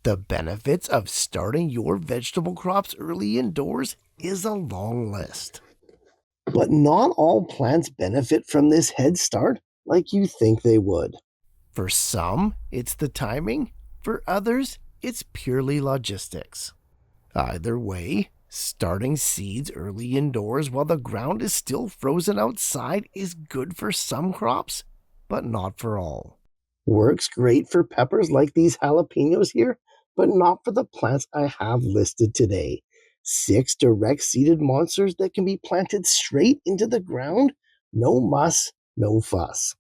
The benefits of starting your vegetable crops early indoors is a long list. But not all plants benefit from this head start like you think they would. For some, it's the timing. For others, it's purely logistics. Either way, starting seeds early indoors while the ground is still frozen outside is good for some crops, but not for all. Works great for peppers like these jalapenos here, but not for the plants I have listed today. 6 direct seeded monsters that can be planted straight into the ground. No muss, no fuss.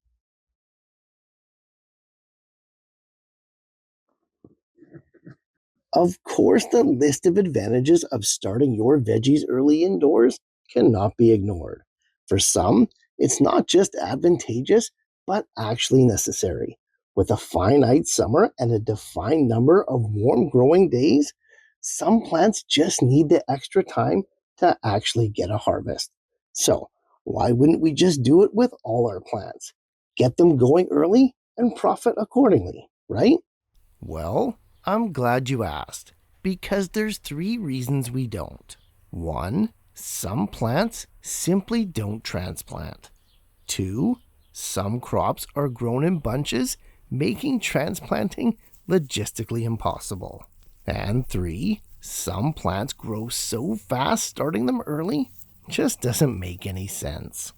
Of course, the list of advantages of starting your veggies early indoors cannot be ignored. For some, it's not just advantageous, but actually necessary. With a finite summer and a defined number of warm growing days, some plants just need the extra time to actually get a harvest. So, why wouldn't we just do it with all our plants? Get them going early and profit accordingly, right? Well, I'm glad you asked, because there's 3 reasons we don't. 1. Some plants simply don't transplant. 2. Some crops are grown in bunches, making transplanting logistically impossible. And 3. Some plants grow so fast starting them early just doesn't make any sense.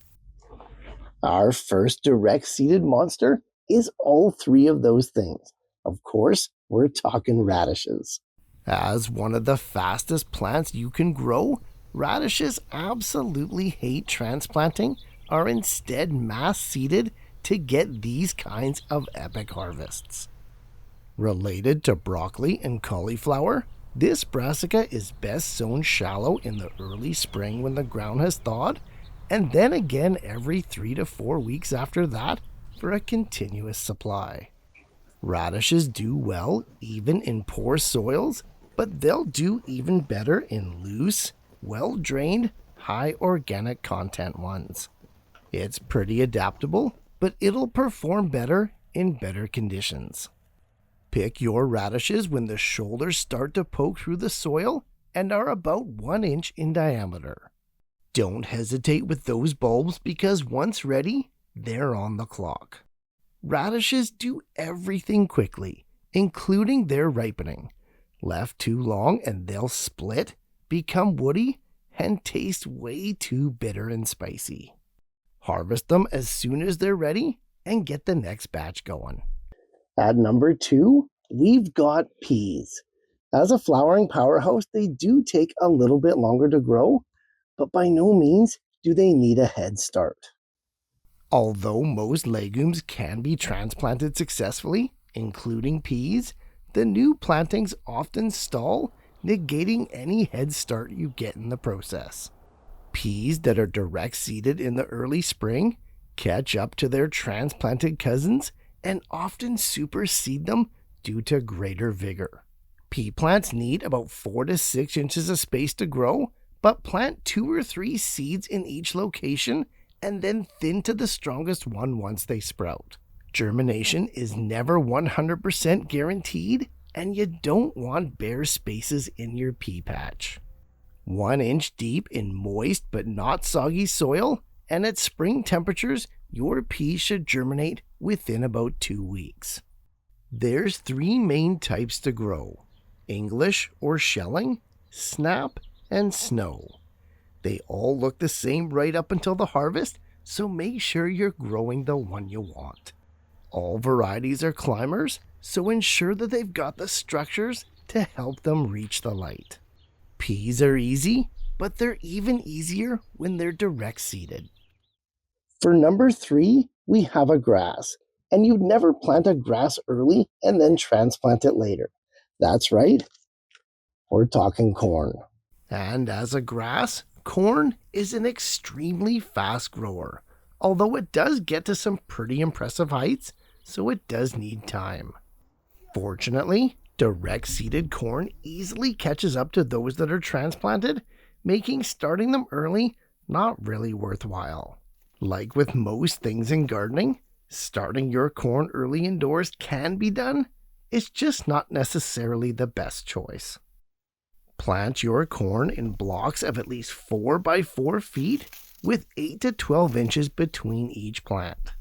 Our first direct seeded monster is all 3 of those things. Of course, we're talking radishes. As one of the fastest plants you can grow, radishes absolutely hate transplanting, are instead mass seeded to get these kinds of epic harvests. Related to broccoli and cauliflower, this brassica is best sown shallow in the early spring when the ground has thawed, and then again every 3 to 4 weeks after that for a continuous supply. Radishes do well even in poor soils, but they'll do even better in loose, well-drained, high organic content ones. It's pretty adaptable, but it'll perform better in better conditions. Pick your radishes when the shoulders start to poke through the soil and are about 1 inch in diameter. Don't hesitate with those bulbs because once ready, they're on the clock. Radishes do everything quickly, including their ripening. Left too long and they'll split, become woody, and taste way too bitter and spicy. Harvest them as soon as they're ready and get the next batch going. At number 2, we've got peas. As a flowering powerhouse, they do take a little bit longer to grow, but by no means do they need a head start. Although most legumes can be transplanted successfully, including peas, the new plantings often stall, negating any head start you get in the process. Peas that are direct seeded in the early spring catch up to their transplanted cousins and often supersede them due to greater vigor. Pea plants need about 4 to 6 inches of space to grow, but plant 2 or 3 seeds in each location and then thin to the strongest one once they sprout. Germination is never 100% guaranteed, and you don't want bare spaces in your pea patch. 1 inch deep in moist but not soggy soil, and at spring temperatures, your peas should germinate within about 2 weeks. There's 3 main types to grow: English or shelling, snap, and snow. They all look the same right up until the harvest, so make sure you're growing the one you want. All varieties are climbers, so ensure that they've got the structures to help them reach the light. Peas are easy, but they're even easier when they're direct seeded. For number 3, we have a grass. And you'd never plant a grass early and then transplant it later. That's right, we're talking corn. And as a grass, corn is an extremely fast grower, although it does get to some pretty impressive heights, so it does need time. Fortunately, direct seeded corn easily catches up to those that are transplanted, making starting them early not really worthwhile. Like with most things in gardening, starting your corn early indoors can be done, it's just not necessarily the best choice. Plant your corn in blocks of at least 4 by 4 feet with 8 to 12 inches between each plant.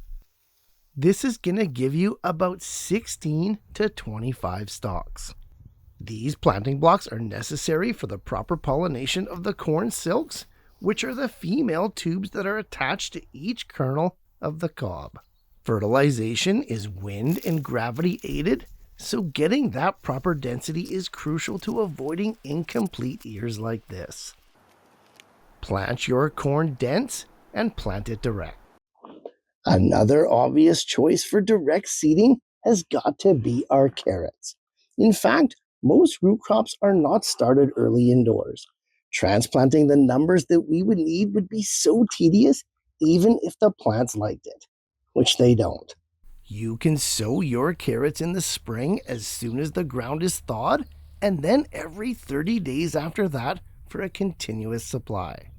This is going to give you about 16 to 25 stalks. These planting blocks are necessary for the proper pollination of the corn silks, which are the female tubes that are attached to each kernel of the cob. Fertilization is wind and gravity aided, so getting that proper density is crucial to avoiding incomplete ears like this. Plant your corn dense and plant it direct. Another obvious choice for direct seeding has got to be our carrots. In fact, most root crops are not started early indoors. Transplanting the numbers that we would need would be so tedious, even if the plants liked it, which they don't. You can sow your carrots in the spring as soon as the ground is thawed, and then every 30 days after that for a continuous supply.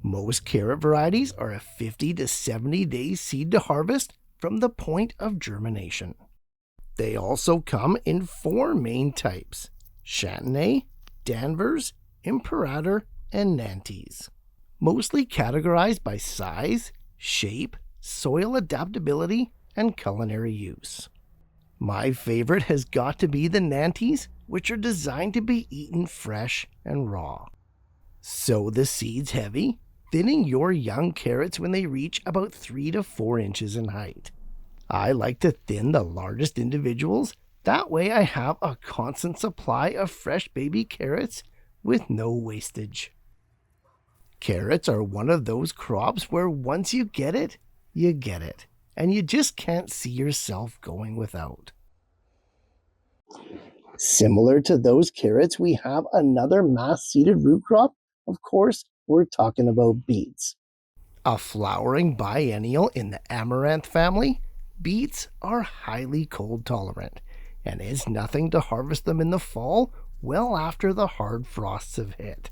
Most carrot varieties are a 50 to 70 day seed to harvest from the point of germination. They also come in 4 main types: Chantenay, Danvers, Imperator, and Nantes. Mostly categorized by size, shape, soil adaptability, and culinary use. My favorite has got to be the Nantes, which are designed to be eaten fresh and raw. Sow the seeds heavy, thinning your young carrots when they reach about 3 to 4 inches in height. I like to thin the largest individuals, that way I have a constant supply of fresh baby carrots with no wastage. Carrots are one of those crops where once you get it, and you just can't see yourself going without. Similar to those carrots, we have another mass-seeded root crop. Of course, we're talking about beets. A flowering biennial in the amaranth family, beets are highly cold tolerant, and it's nothing to harvest them in the fall well after the hard frosts have hit.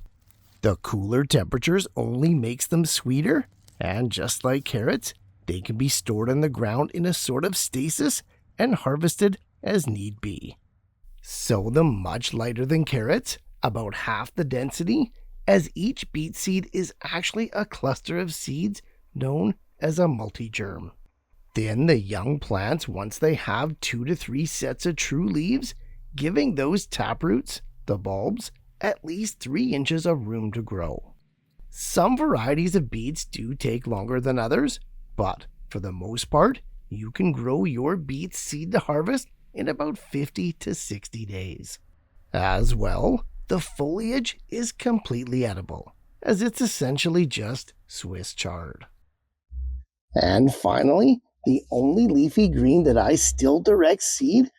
The cooler temperatures only makes them sweeter, and just like carrots, they can be stored in the ground in a sort of stasis and harvested as need be. Sow them much lighter than carrots, about half the density, as each beet seed is actually a cluster of seeds known as a multigerm. Thin the young plants once they have 2 to 3 sets of true leaves, giving those taproots, the bulbs, at least 3 inches of room to grow. Some varieties of beets do take longer than others, but for the most part, you can grow your beets seed to harvest in about 50 to 60 days. As well, the foliage is completely edible, as it's essentially just Swiss chard. And finally, the only leafy green that I still direct seed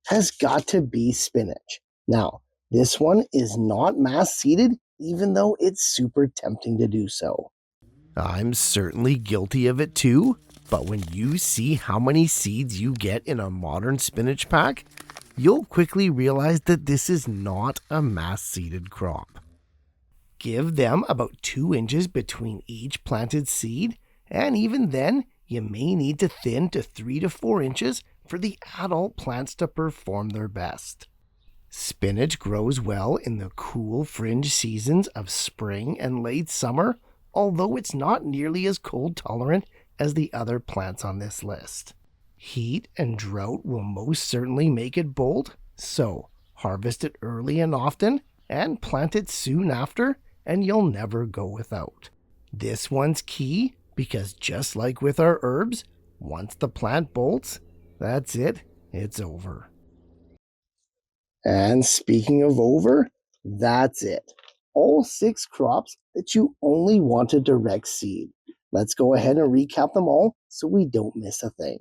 has got to be spinach. Now, this one is not mass seeded, even though it's super tempting to do so. I'm certainly guilty of it too, but when you see how many seeds you get in a modern spinach pack, you'll quickly realize that this is not a mass-seeded crop. Give them about 2 inches between each planted seed, and even then, you may need to thin to 3 to 4 inches for the adult plants to perform their best. Spinach grows well in the cool fringe seasons of spring and late summer, although it's not nearly as cold tolerant as the other plants on this list. Heat and drought will most certainly make it bold, so harvest it early and often, and plant it soon after, and you'll never go without. This one's key because just like with our herbs, once the plant bolts, that's it, it's over. And speaking of over, that's it. All 6 crops that you only want to direct seed. Let's go ahead and recap them all so we don't miss a thing.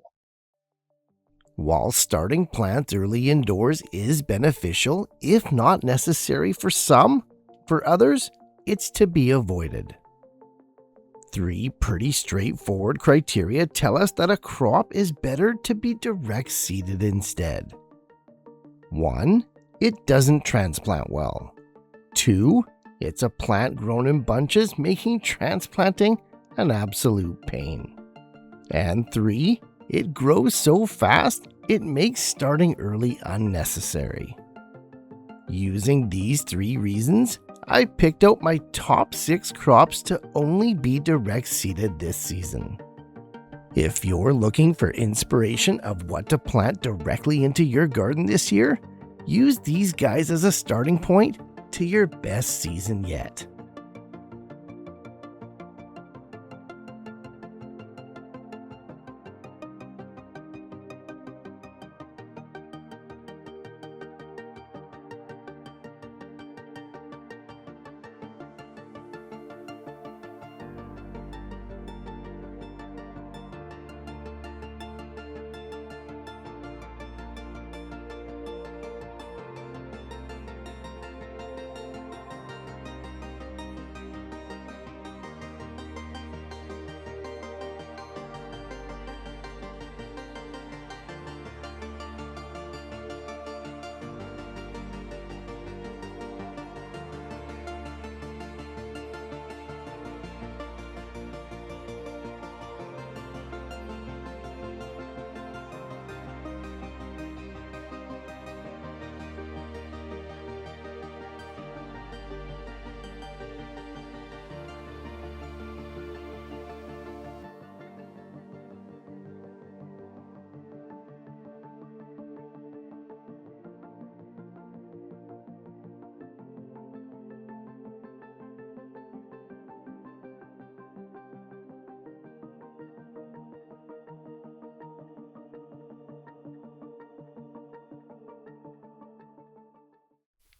While starting plants early indoors is beneficial, if not necessary for some, for others, it's to be avoided. 3 pretty straightforward criteria tell us that a crop is better to be direct seeded instead. 1. It doesn't transplant well. 2. It's a plant grown in bunches, making transplanting an absolute pain. And 3. It grows so fast It makes starting early unnecessary. Using these 3 reasons, I picked out my top 6 crops to only be direct seeded this season. If you're looking for inspiration of what to plant directly into your garden this year, use these guys as a starting point to your best season yet.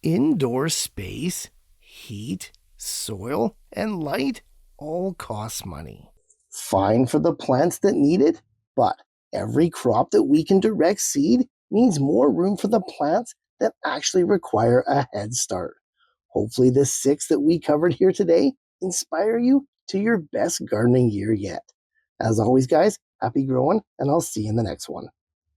Indoor space, heat, soil, and light all cost money. Fine for the plants that need it, but every crop that we can direct seed means more room for the plants that actually require a head start. Hopefully, the 6 that we covered here today inspire you to your best gardening year yet. As always, guys, happy growing, and I'll see you in the next one.